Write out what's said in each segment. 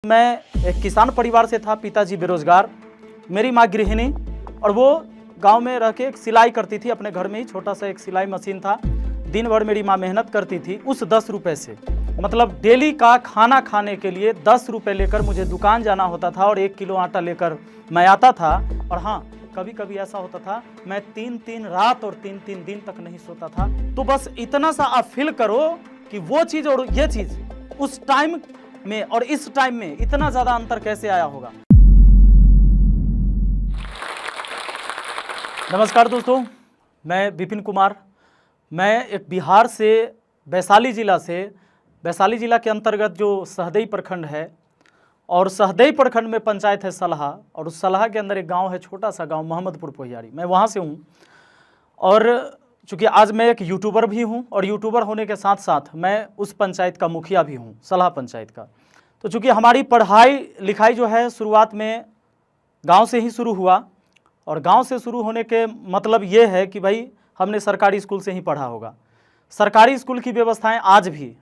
मैं एक किसान परिवार से था, पिताजी बेरोजगार, मेरी माँ गृहिणी, और वो गांव में रह के एक सिलाई करती थी। अपने घर में ही छोटा सा एक सिलाई मशीन था। दिन भर मेरी माँ मेहनत करती थी। उस 10 रुपये से मतलब डेली का खाना खाने के लिए 10 रुपये लेकर मुझे दुकान जाना होता था और 1 किलो आटा लेकर मैं आता था। और हाँ, कभी कभी ऐसा होता था मैं 3-3 रात और 3-3 दिन तक नहीं सोता था। तो बस इतना सा आप फील करो कि वो चीज़ और ये चीज़ उस टाइम में और इस टाइम में इतना ज्यादा अंतर कैसे आया होगा। नमस्कार दोस्तों, मैं विपिन कुमार। मैं एक बिहार से वैशाली जिला के अंतर्गत जो सहदेई प्रखंड है, और सहदेई प्रखंड में पंचायत है सलहा, और उस सलहा के अंदर एक गांव है, छोटा सा गांव मोहम्मदपुर पोहियारी। मैं वहां से हूं। और चूँकि आज मैं एक यूट्यूबर भी हूं, और यूट्यूबर होने के साथ साथ मैं उस पंचायत का मुखिया भी हूं, सलहा पंचायत का। तो चूँकि हमारी पढ़ाई लिखाई जो है शुरुआत में गांव से ही शुरू हुआ, और गांव से शुरू होने के मतलब ये है कि भाई हमने सरकारी स्कूल से ही पढ़ा होगा। सरकारी स्कूल की व्यवस्थाएं आज भी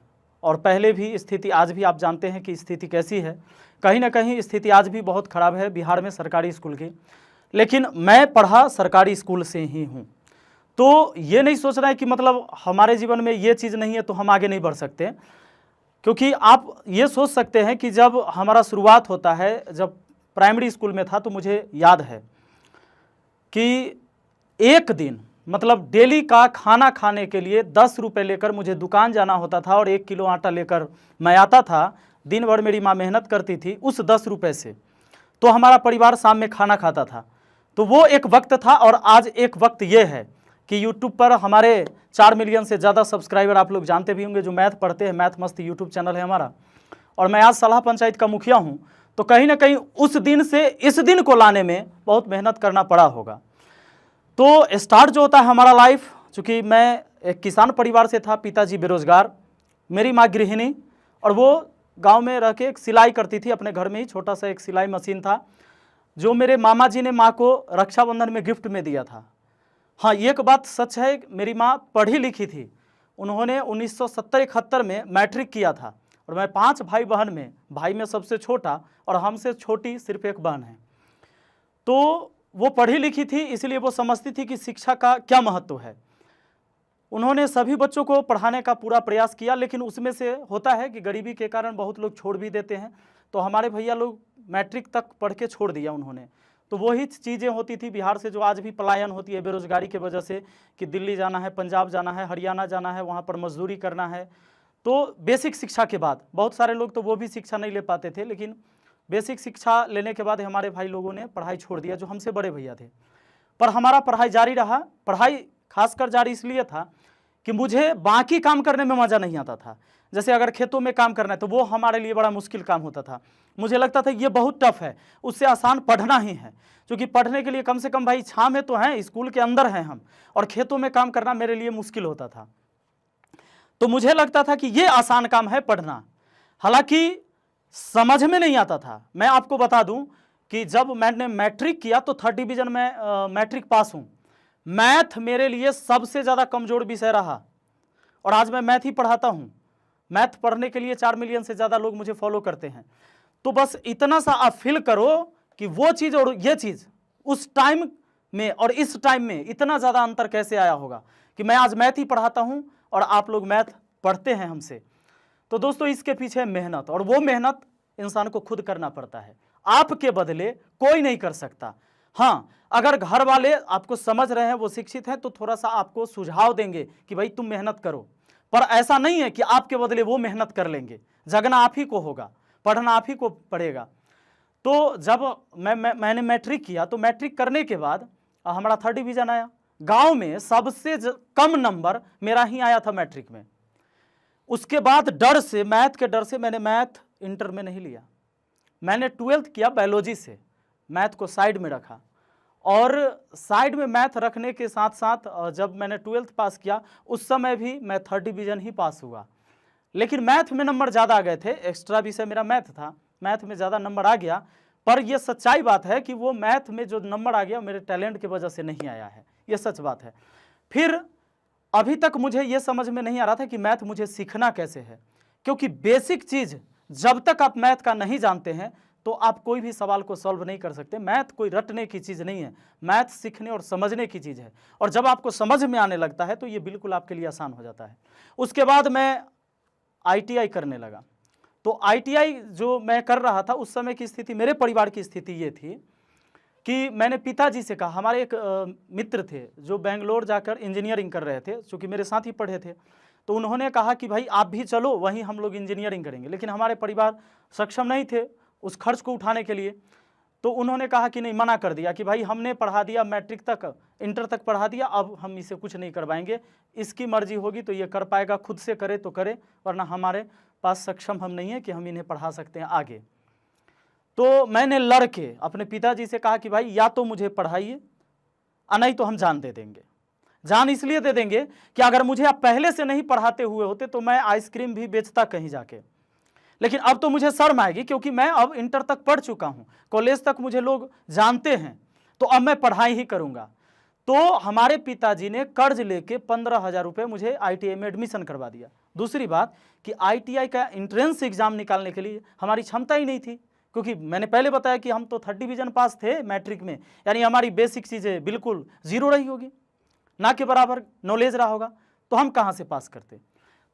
और पहले भी, स्थिति आज भी आप जानते हैं कि स्थिति कैसी है। कहीं ना कहीं स्थिति आज भी बहुत ख़राब है बिहार में सरकारी स्कूल की। लेकिन मैं पढ़ा सरकारी स्कूल से ही हूँ। तो ये नहीं सोचना है कि मतलब हमारे जीवन में ये चीज़ नहीं है तो हम आगे नहीं बढ़ सकते। क्योंकि आप ये सोच सकते हैं कि जब हमारा शुरुआत होता है, जब प्राइमरी स्कूल में था, तो मुझे याद है कि एक दिन मतलब डेली का खाना खाने के लिए 10 रुपये लेकर मुझे दुकान जाना होता था और 1 किलो आटा लेकर मैं आता था। दिन भर मेरी माँ मेहनत करती थी। उस 10 रुपये से तो हमारा परिवार शाम में खाना खाता था। तो वो एक वक्त था। और आज एक वक्त ये है कि यूट्यूब पर हमारे 4 मिलियन से ज़्यादा सब्सक्राइबर आप लोग जानते भी होंगे, जो मैथ पढ़ते हैं। मैथ मस्त यूट्यूब चैनल है हमारा। और मैं आज सलहा पंचायत का मुखिया हूँ। तो कहीं ना कहीं उस दिन से इस दिन को लाने में बहुत मेहनत करना पड़ा होगा। तो स्टार्ट जो होता है हमारा लाइफ, चूँकि मैं एक किसान परिवार से था, पिताजी बेरोजगार, मेरी माँ गृहिणी, और वो गाँव में रह के एक सिलाई करती थी। अपने घर में ही छोटा सा एक सिलाई मशीन था, जो मेरे मामा जी ने माँ को रक्षाबंधन में गिफ्ट में दिया था। हाँ, एक बात सच है, मेरी माँ पढ़ी लिखी थी। उन्होंने 1970-71 में मैट्रिक किया था। और मैं 5 भाई बहन में भाई में सबसे छोटा, और हमसे छोटी सिर्फ एक बहन है। तो वो पढ़ी लिखी थी, इसलिए वो समझती थी कि शिक्षा का क्या महत्व है। उन्होंने सभी बच्चों को पढ़ाने का पूरा प्रयास किया, लेकिन उसमें से होता है कि गरीबी के कारण बहुत लोग छोड़ भी देते हैं। तो हमारे भैया लोग मैट्रिक तक पढ़ के छोड़ दिया उन्होंने। तो वही चीज़ें होती थी बिहार से, जो आज भी पलायन होती है बेरोजगारी की वजह से, कि दिल्ली जाना है, पंजाब जाना है, हरियाणा जाना है, वहाँ पर मजदूरी करना है। तो बेसिक शिक्षा के बाद बहुत सारे लोग तो वो भी शिक्षा नहीं ले पाते थे, लेकिन बेसिक शिक्षा लेने के बाद हमारे भाई लोगों ने पढ़ाई छोड़ दिया, जो हमसे बड़े भैया थे। पर हमारा पढ़ाई जारी रहा। पढ़ाई खासकर जारी इसलिए था कि मुझे बाकी काम करने में मज़ा नहीं आता था। जैसे अगर खेतों में काम करना है तो वो हमारे लिए बड़ा मुश्किल काम होता था। मुझे लगता था ये बहुत टफ है, उससे आसान पढ़ना ही है। क्योंकि पढ़ने के लिए कम से कम भाई छाँव में तो हैं, स्कूल के अंदर हैं हम, और खेतों में काम करना मेरे लिए मुश्किल होता था। तो मुझे लगता था कि ये आसान काम है पढ़ना, हालांकि समझ में नहीं आता था। मैं आपको बता दूं कि जब मैंने मैट्रिक किया तो 3rd डिवीज़न में मैट्रिक पास हूं। मैथ मेरे लिए सबसे ज़्यादा कमज़ोर विषय रहा, और आज मैं मैथ ही पढ़ाता हूं। मैथ पढ़ने के लिए 4 मिलियन से ज़्यादा लोग मुझे फॉलो करते हैं। तो बस इतना सा आप फील करो कि वो चीज़ और ये चीज़ उस टाइम में और इस टाइम में इतना ज़्यादा अंतर कैसे आया होगा कि मैं आज मैथ ही पढ़ाता हूँ और आप लोग मैथ पढ़ते हैं हमसे। तो दोस्तों, इसके पीछे मेहनत, और वो मेहनत इंसान को खुद करना पड़ता है। आपके बदले कोई नहीं कर सकता। हाँ, अगर घर वाले आपको समझ रहे हैं, वो शिक्षित हैं, तो थोड़ा सा आपको सुझाव देंगे कि भाई तुम मेहनत करो। पर ऐसा नहीं है कि आपके बदले वो मेहनत कर लेंगे। जगना आप ही को होगा, पढ़ना आप ही को पड़ेगा। तो जब मैंने मैट्रिक किया, तो मैट्रिक करने के बाद हमारा 3rd डिवीज़न आया। गाँव में सबसे कम नंबर मेरा ही आया था मैट्रिक में। उसके बाद डर से, मैथ के डर से, मैंने मैथ इंटर में नहीं लिया। मैंने 12th किया बायोलॉजी से, मैथ को साइड में रखा। और साइड में मैथ रखने के साथ साथ जब मैंने 12th पास किया, उस समय भी मैं 3rd डिवीज़न ही पास हुआ। लेकिन मैथ में नंबर ज़्यादा आ गए थे, एक्स्ट्रा विषय मेरा मैथ था, मैथ में ज़्यादा नंबर आ गया। पर यह सच्चाई बात है कि वो मैथ में जो नंबर आ गया मेरे टैलेंट की वजह से नहीं आया है, ये सच बात है। फिर अभी तक मुझे ये समझ में नहीं आ रहा था कि मैथ मुझे सीखना कैसे है, क्योंकि बेसिक चीज़ जब तक आप मैथ का नहीं जानते हैं तो आप कोई भी सवाल को सॉल्व नहीं कर सकते। मैथ कोई रटने की चीज़ नहीं है, मैथ सीखने और समझने की चीज़ है। और जब आपको समझ में आने लगता है तो ये बिल्कुल आपके लिए आसान हो जाता है। उसके बाद मैं ITI करने लगा। तो ITI जो मैं कर रहा था उस समय की स्थिति, मेरे परिवार की स्थिति ये थी कि मैंने पिताजी से कहा, हमारे एक मित्र थे जो बेंगलोर जाकर इंजीनियरिंग कर रहे थे, चूँकि मेरे साथ ही पढ़े थे, तो उन्होंने कहा कि भाई आप भी चलो, वहीं हम लोग इंजीनियरिंग करेंगे। लेकिन हमारे परिवार सक्षम नहीं थे उस खर्च को उठाने के लिए, तो उन्होंने कहा कि नहीं, मना कर दिया कि भाई हमने पढ़ा दिया, मैट्रिक तक, इंटर तक पढ़ा दिया, अब हम इसे कुछ नहीं करवाएंगे, इसकी मर्जी होगी तो ये कर पाएगा, खुद से करे तो करे, वरना हमारे पास सक्षम हम नहीं है कि हम इन्हें पढ़ा सकते हैं आगे। तो मैंने लड़ के अपने पिताजी से कहा कि भाई या तो मुझे पढ़ाइए, नहीं तो हम जान दे देंगे। जान इसलिए दे देंगे कि अगर मुझे आप पहले से नहीं पढ़ाते हुए होते तो मैं आइसक्रीम भी बेचता कहीं जाके, लेकिन अब तो मुझे शर्म आएगी क्योंकि मैं अब इंटर तक पढ़ चुका हूं, कॉलेज तक मुझे लोग जानते हैं, तो अब मैं पढ़ाई ही करूंगा। तो हमारे पिताजी ने कर्ज लेके 15,000 रुपये मुझे ITI में एडमिशन करवा दिया। दूसरी बात कि ITI का एंट्रेंस एग्जाम निकालने के लिए हमारी क्षमता ही नहीं थी, क्योंकि मैंने पहले बताया कि हम तो 3rd डिवीजन पास थे मैट्रिक में, यानी हमारी बेसिक चीज़ें बिल्कुल जीरो रही होगी, ना के बराबर नॉलेज रहा होगा, तो हम कहाँ से पास करते।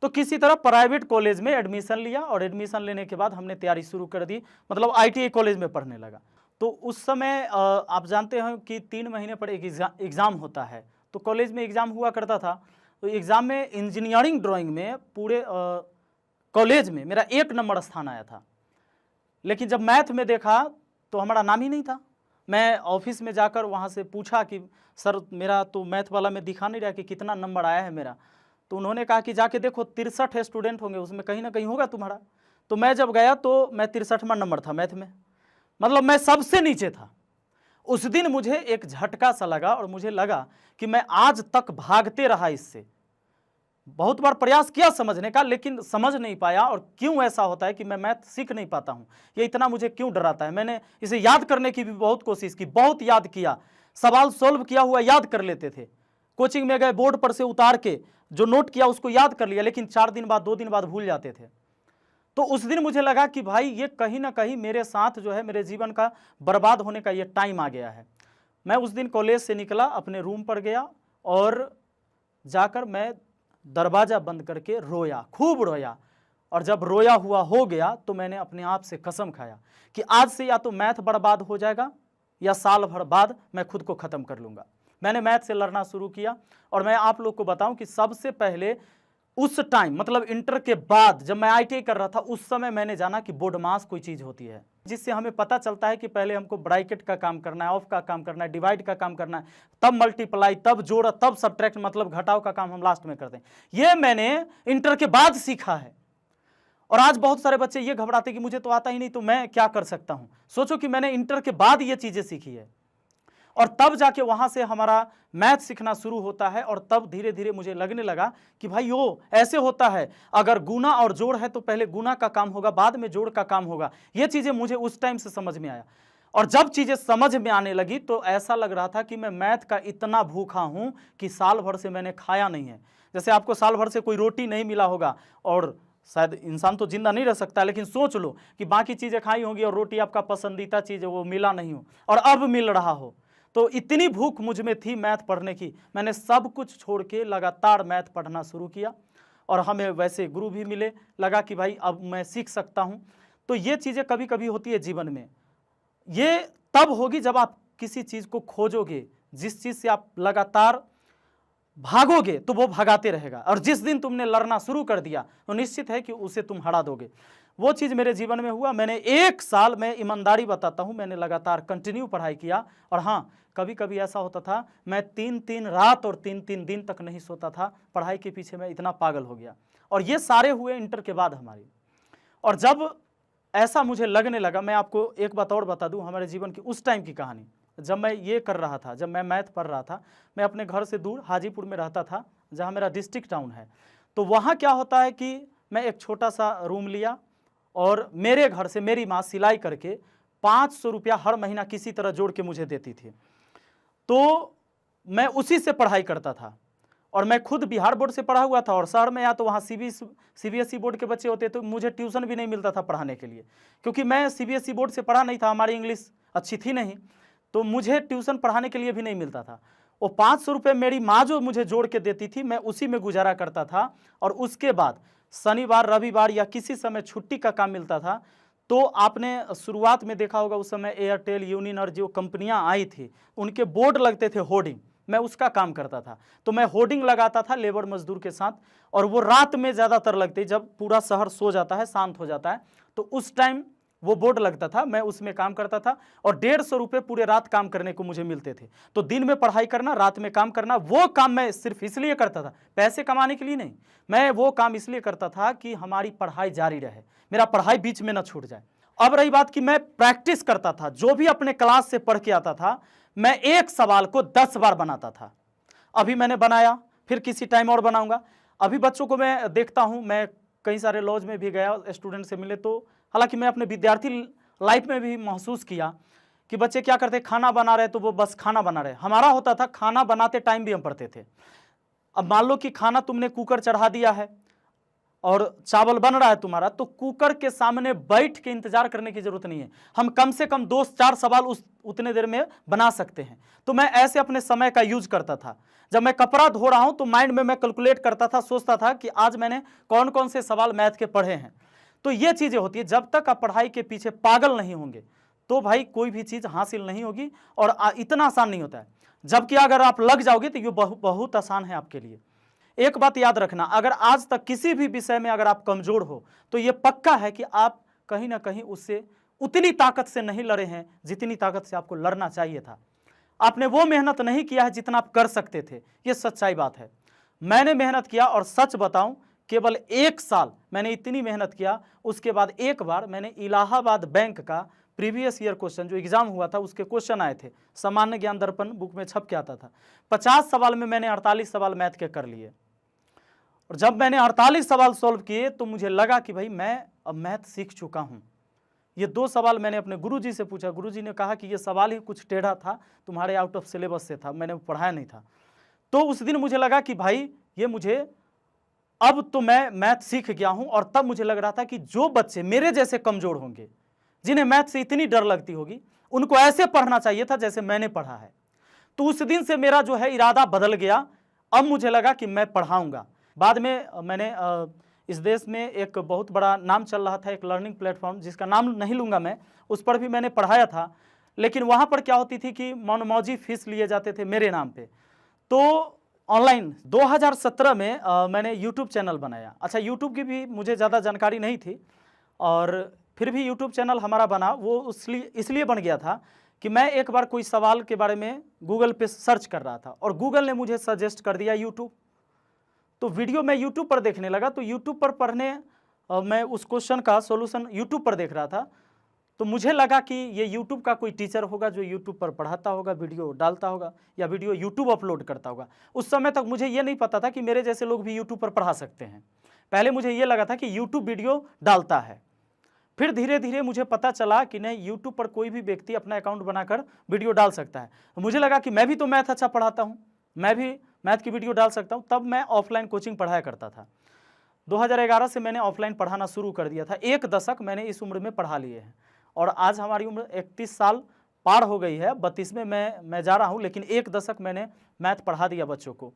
तो किसी तरह प्राइवेट कॉलेज में एडमिशन लिया और एडमिशन लेने के बाद हमने तैयारी शुरू कर दी, मतलब ITI कॉलेज में पढ़ने लगा। तो उस समय आप जानते हैं कि 3 महीने पर एक एग्ज़ाम होता है, तो कॉलेज में एग्ज़ाम हुआ करता था। तो एग्ज़ाम में इंजीनियरिंग ड्राइंग में पूरे कॉलेज में मेरा 1 नंबर स्थान आया था, लेकिन जब मैथ में देखा तो हमारा नाम ही नहीं था। मैं ऑफिस में जाकर वहाँ से पूछा कि सर मेरा तो मैथ वाला में दिखा नहीं रहा कि कितना नंबर आया है मेरा। तो उन्होंने कहा कि जाके देखो 63 स्टूडेंट होंगे, उसमें कहीं ना कहीं होगा तुम्हारा। तो मैं जब गया तो मैं 63वां नंबर था मैथ में, मतलब मैं सबसे नीचे था। उस दिन मुझे एक झटका सा लगा और मुझे लगा कि मैं आज तक भागते रहा इससे, बहुत बार प्रयास किया समझने का, लेकिन समझ नहीं पाया। और क्यों ऐसा होता है कि मैं मैथ सीख नहीं पाता हूँ, ये इतना मुझे क्यों डराता है। मैंने इसे याद करने की भी बहुत कोशिश की, बहुत याद किया, सवाल सॉल्व किया हुआ याद कर लेते थे, कोचिंग में गए बोर्ड पर से उतार के जो नोट किया उसको याद कर लिया, लेकिन 4 दिन बाद 2 दिन बाद भूल जाते थे। तो उस दिन मुझे लगा कि भाई ये कहीं ना कहीं मेरे साथ जो है मेरे जीवन का बर्बाद होने का ये टाइम आ गया है। मैं उस दिन कॉलेज से निकला, अपने रूम पर गया और जाकर मैं दरवाज़ा बंद करके रोया, खूब रोया। और जब रोया हुआ हो गया तो मैंने अपने आप से कसम खाया कि आज से या तो मैथ बर्बाद हो जाएगा या साल भर बाद मैं खुद को ख़त्म कर लूँगा। मैंने मैथ से लड़ना शुरू किया। और मैं आप लोग को बताऊं कि सबसे पहले उस टाइम, मतलब इंटर के बाद जब मैं ITI कर रहा था, उस समय मैंने जाना कि बोर्ड मास कोई चीज़ होती है, जिससे हमें पता चलता है कि पहले हमको ब्रैकेट का काम करना है, ऑफ का काम करना है, डिवाइड का काम करना है, तब मल्टीप्लाई, तब जोड़, तब सब्ट्रैक्ट, मतलब घटाव का काम हम लास्ट में करते हैं। ये मैंने इंटर के बाद सीखा है। और आज बहुत सारे बच्चे ये घबराते कि मुझे तो आता ही नहीं, तो मैं क्या कर सकता हूँ। सोचो कि मैंने इंटर के बाद ये चीज़ें सीखी है और तब जाके वहाँ से हमारा मैथ सीखना शुरू होता है। और तब धीरे धीरे मुझे लगने लगा कि भाई यो ऐसे होता है, अगर गुना और जोड़ है तो पहले गुना का काम होगा, बाद में जोड़ का काम होगा। ये चीज़ें मुझे उस टाइम से समझ में आया। और जब चीज़ें समझ में आने लगी तो ऐसा लग रहा था कि मैं मैथ का इतना भूखा हूँ कि साल भर से मैंने खाया नहीं है। जैसे आपको साल भर से कोई रोटी नहीं मिला होगा, और शायद इंसान तो जिंदा नहीं रह सकता, लेकिन सोच लो कि बाकी चीज़ें खाई होंगी और रोटी आपका पसंदीदा चीज़ है वो मिला नहीं हो और अब मिल रहा हो। तो इतनी भूख मुझ में थी मैथ पढ़ने की, मैंने सब कुछ छोड़ के लगातार मैथ पढ़ना शुरू किया। और हमें वैसे गुरु भी मिले, लगा कि भाई अब मैं सीख सकता हूँ। तो ये चीज़ें कभी कभी होती है जीवन में, ये तब होगी जब आप किसी चीज़ को खोजोगे, जिस चीज़ से आप लगातार भागोगे तो वो भगाते रहेगा, और जिस दिन तुमने लड़ना शुरू कर दिया तो निश्चित है कि उसे तुम हरा दोगे। वो चीज़ मेरे जीवन में हुआ। मैंने 1 साल, मैं ईमानदारी बताता हूँ, मैंने लगातार कंटिन्यू पढ़ाई किया। और हाँ, कभी कभी ऐसा होता था मैं 3-3 रात और 3-3 दिन तक नहीं सोता था, पढ़ाई के पीछे मैं इतना पागल हो गया। और ये सारे हुए इंटर के बाद हमारी। और जब ऐसा मुझे लगने लगा, मैं आपको एक बात और बता दूं, हमारे जीवन की उस टाइम की कहानी। जब मैं ये कर रहा था, जब मैं मैथ पढ़ रहा था, मैं अपने घर से दूर हाजीपुर में रहता था, जहाँ मेरा डिस्ट्रिक्ट टाउन है। तो वहाँ क्या होता है कि मैं एक छोटा सा रूम लिया और मेरे घर से मेरी माँ सिलाई करके 500 रुपया हर महीना किसी तरह जोड़ के मुझे देती थी। तो मैं उसी से पढ़ाई करता था। और मैं खुद बिहार बोर्ड से पढ़ा हुआ था, और शहर में या तो वहाँ सीबीएसई बोर्ड के बच्चे होते, तो मुझे ट्यूशन भी नहीं मिलता था पढ़ाने के लिए, क्योंकि मैं सीबीएसई बोर्ड से पढ़ा नहीं था, हमारी इंग्लिश अच्छी थी नहीं, तो मुझे ट्यूशन पढ़ाने के लिए भी नहीं मिलता था। वो 500 रुपये मेरी माँ जो मुझे जोड़ के देती थी, मैं उसी में गुजारा करता था। और उसके बाद शनिवार रविवार या किसी समय छुट्टी का काम मिलता था, तो आपने शुरुआत में देखा होगा उस समय एयरटेल, यूनियन और जो कंपनियां आई थी उनके बोर्ड लगते थे होर्डिंग, मैं उसका काम करता था। तो मैं होर्डिंग लगाता था लेबर मजदूर के साथ, और वो रात में ज़्यादातर लगती, जब पूरा शहर सो जाता है, शांत हो जाता है, तो उस टाइम वो बोर्ड लगता था, मैं उसमें काम करता था। और 150 रुपये पूरे रात काम करने को मुझे मिलते थे। तो दिन में पढ़ाई करना, रात में काम करना, वो काम मैं सिर्फ इसलिए करता था, पैसे कमाने के लिए नहीं, मैं वो काम इसलिए करता था कि हमारी पढ़ाई जारी रहे, मेरा पढ़ाई बीच में न छूट जाए। अब रही बात कि मैं प्रैक्टिस करता था, जो भी अपने क्लास से पढ़ के आता था, मैं एक सवाल को 10 बार बनाता था। अभी मैंने बनाया, फिर किसी टाइम और बनाऊंगा। अभी बच्चों को मैं देखता हूं, मैं कई सारे लॉज में भी गया, स्टूडेंट से मिले, तो हालांकि मैं अपने विद्यार्थी लाइफ में भी महसूस किया कि बच्चे क्या करते, खाना बना रहे तो वो बस खाना बना रहे। हमारा होता था खाना बनाते टाइम भी हम पढ़ते थे। अब मान लो कि खाना तुमने कुकर चढ़ा दिया है और चावल बन रहा है तुम्हारा, तो कुकर के सामने बैठ के इंतजार करने की जरूरत नहीं है, हम कम से कम 2-4 सवाल उतने देर में बना सकते हैं। तो मैं ऐसे अपने समय का यूज करता था। जब मैं कपड़ा धो रहा हूं तो माइंड में मैं कैलकुलेट करता था, सोचता था कि आज मैंने कौन कौन से सवाल मैथ के पढ़े हैं। तो ये चीजें होती है, जब तक आप पढ़ाई के पीछे पागल नहीं होंगे तो भाई कोई भी चीज हासिल नहीं होगी, और इतना आसान नहीं होता है। जबकि अगर आप लग जाओगे तो ये बहुत आसान है आपके लिए। एक बात याद रखना, अगर आज तक किसी भी विषय में अगर आप कमजोर हो तो ये पक्का है कि आप कहीं ना कहीं उससे उतनी ताकत से नहीं लड़े हैं जितनी ताकत से आपको लड़ना चाहिए था। आपने वो मेहनत नहीं किया है जितना आप कर सकते थे, ये सच्चाई बात है। मैंने मेहनत किया, और सच बताऊं केवल 1 साल मैंने इतनी मेहनत किया, उसके बाद एक बार मैंने इलाहाबाद बैंक का प्रीवियस ईयर क्वेश्चन जो एग्जाम हुआ था उसके क्वेश्चन आए थे, सामान्य ज्ञान दर्पण बुक में छप के आता था, 50 सवाल में मैंने 48 सवाल मैथ के कर लिए। और जब मैंने 48 सवाल सॉल्व किए तो मुझे लगा कि भाई मैं अब मैथ सीख चुका हूं। ये 2 सवाल मैंने अपने गुरुजी से पूछा, गुरुजी ने कहा कि ये सवाल ही कुछ टेढ़ा था, तुम्हारे आउट ऑफ सिलेबस से था, मैंने पढ़ाया नहीं था। तो उस दिन मुझे लगा कि भाई ये मुझे, अब तो मैं मैथ सीख गया हूं। और तब मुझे लग रहा था कि जो बच्चे मेरे जैसे कमजोर होंगे, जिन्हें मैथ से इतनी डर लगती होगी, उनको ऐसे पढ़ना चाहिए था जैसे मैंने पढ़ा है। तो उस दिन से मेरा जो है इरादा बदल गया। अब मुझे लगा कि मैं पढ़ाऊंगा। बाद में मैंने इस देश में एक बहुत बड़ा नाम चल रहा था, एक लर्निंग प्लेटफॉर्म जिसका नाम नहीं लूँगा मैं, उस पर भी मैंने पढ़ाया था। लेकिन वहाँ पर क्या होती थी कि मनमौजी फीस लिए जाते थे मेरे नाम पे। तो ऑनलाइन 2017 में मैंने यूट्यूब चैनल बनाया। अच्छा, यूट्यूब की भी मुझे ज़्यादा जानकारी नहीं थी, और फिर भी यूट्यूब चैनल हमारा बना। वो इसलिए बन गया था कि मैं एक बार कोई सवाल के बारे में गूगल पे सर्च कर रहा था, और गूगल ने मुझे सजेस्ट कर दिया यूट्यूब। तो वीडियो मैं यूट्यूब पर देखने लगा। तो यूट्यूब पर पढ़ने मैं उस क्वेश्चन का सॉल्यूशन यूट्यूब पर देख रहा था। तो मुझे लगा कि ये यूट्यूब का कोई टीचर होगा जो यूट्यूब पर पढ़ाता होगा, वीडियो डालता होगा, या वीडियो यूट्यूब अपलोड करता होगा। उस समय तक मुझे ये नहीं पता था कि मेरे जैसे लोग भी यूट्यूब पर पढ़ा सकते हैं। पहले मुझे ये लगा था कि यूट्यूब वीडियो डालता है। फिर धीरे धीरे मुझे पता चला कि नहीं, यूट्यूब पर कोई भी व्यक्ति अपना अकाउंट बनाकर वीडियो डाल सकता है। मुझे लगा कि मैं भी तो मैथ अच्छा पढ़ाता हूँ, मैं भी मैथ की वीडियो डाल सकता हूँ। तब मैं ऑफलाइन कोचिंग पढ़ाया करता था। 2011 से मैंने ऑफलाइन पढ़ाना शुरू कर दिया था। 1 दशक मैंने इस उम्र में पढ़ा लिए हैं, और आज हमारी उम्र 31 साल पार हो गई है, 32वें मैं जा रहा हूँ, लेकिन 1 दशक मैंने मैथ पढ़ा दिया बच्चों को।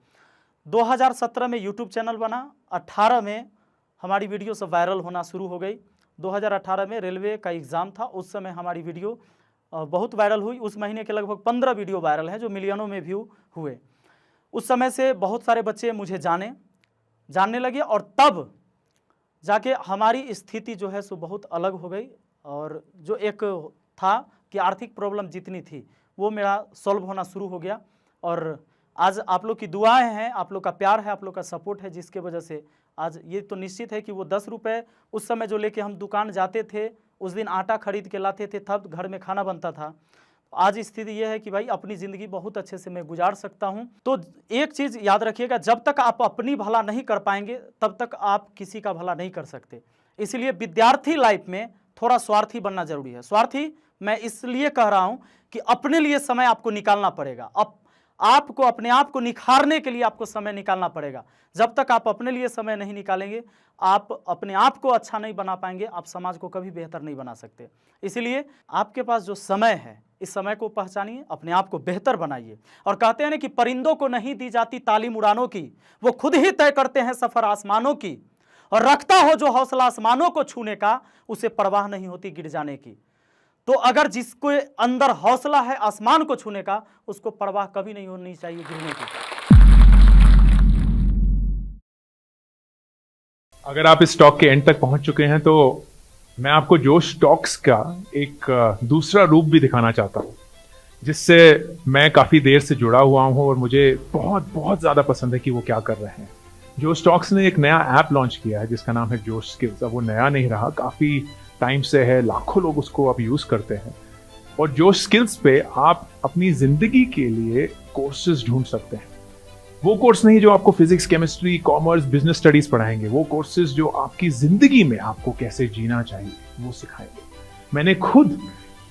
2017 में यूट्यूब चैनल बना, 18 में हमारी वीडियो सब वायरल होना शुरू हो गई। 2018 में रेलवे का एग्ज़ाम था, उस समय हमारी वीडियो बहुत वायरल हुई। उस महीने के लगभग 15 वीडियो वायरल हैं जो मिलियनों में व्यू हुए। उस समय से बहुत सारे बच्चे मुझे जानने लगे, और तब जाके हमारी स्थिति जो है सो बहुत अलग हो गई। और जो एक था कि आर्थिक प्रॉब्लम जितनी थी वो मेरा सॉल्व होना शुरू हो गया। और आज आप लोग की दुआएं हैं, आप लोग का प्यार है, आप लोग का सपोर्ट है, जिसके वजह से आज ये तो निश्चित है कि वो 10 रुपये उस समय जो लेके हम दुकान जाते थे, उस दिन आटा खरीद के लाते थे, तब घर में खाना बनता था। आज स्थिति ये है कि भाई अपनी ज़िंदगी बहुत अच्छे से मैं गुजार सकता हूँ। तो एक चीज़ याद रखिएगा, जब तक आप अपनी भला नहीं कर पाएंगे तब तक आप किसी का भला नहीं कर सकते। इसलिए विद्यार्थी लाइफ में थोड़ा स्वार्थी बनना जरूरी है। स्वार्थी मैं इसलिए कह रहा हूँ कि अपने लिए समय आपको निकालना पड़ेगा। आपको अपने आप को निखारने के लिए आपको समय निकालना पड़ेगा। जब तक आप अपने लिए समय नहीं निकालेंगे, आप अपने आप को अच्छा नहीं बना पाएंगे, आप समाज को कभी बेहतर नहीं बना सकते। इसीलिए आपके पास जो समय है, इस समय को पहचानिए, अपने आप को बेहतर बनाइए। और कहते हैं ना कि परिंदों को नहीं दी जाती तालीम उड़ानों की, वो खुद ही तय करते हैं सफर आसमानों की। और रखता हो जो हौसला आसमानों को छूने का, उसे परवाह नहीं होती गिर जाने की। तो अगर जिसको अंदर हौसला है आसमान को छूने का, उसको परवाह कभी नहीं होनी चाहिए गिरने की। अगर आप इस टॉक के एंड तक पहुंच चुके हैं तो मैं आपको जोश टॉक्स का एक दूसरा रूप भी दिखाना चाहता हूं, जिससे मैं काफ़ी देर से जुड़ा हुआ हूं और मुझे बहुत बहुत ज़्यादा पसंद है कि वो क्या कर रहे हैं। जोश टॉक्स ने एक नया ऐप लॉन्च किया है जिसका नाम है जोश स्किल्स। अब वो नया नहीं रहा, काफ़ी टाइम से है, लाखों लोग उसको अब यूज़ करते हैं। और जोश स्किल्स पे आप अपनी ज़िंदगी के लिए कोर्सेज ढूंढ सकते हैं। वो कोर्स नहीं जो आपको physics, chemistry, commerce, business studies पढ़ाएंगे, वो कोर्सेज जो आपकी जिंदगी में आपको कैसे जीना चाहिए वो सिखाएंगे। मैंने खुद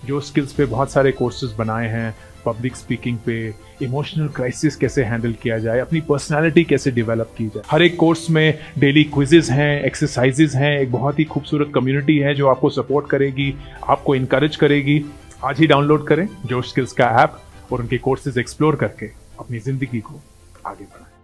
जो स्किल्स पे बहुत सारे कोर्सेज बनाए हैं, पब्लिक स्पीकिंग पे, इमोशनल क्राइसिस कैसे हैंडल किया जाए, अपनी पर्सनालिटी कैसे डेवलप की जाए। हर एक कोर्स में डेली क्विजेज हैं, एक्सरसाइजेज हैं, एक बहुत ही खूबसूरत कम्युनिटी है जो आपको सपोर्ट करेगी, आपको इनकरेज करेगी। आज ही डाउनलोड करें जोश स्किल्स का ऐप और उनके कोर्सेज एक्सप्लोर करके अपनी जिंदगी को आगे बढ़ाएं।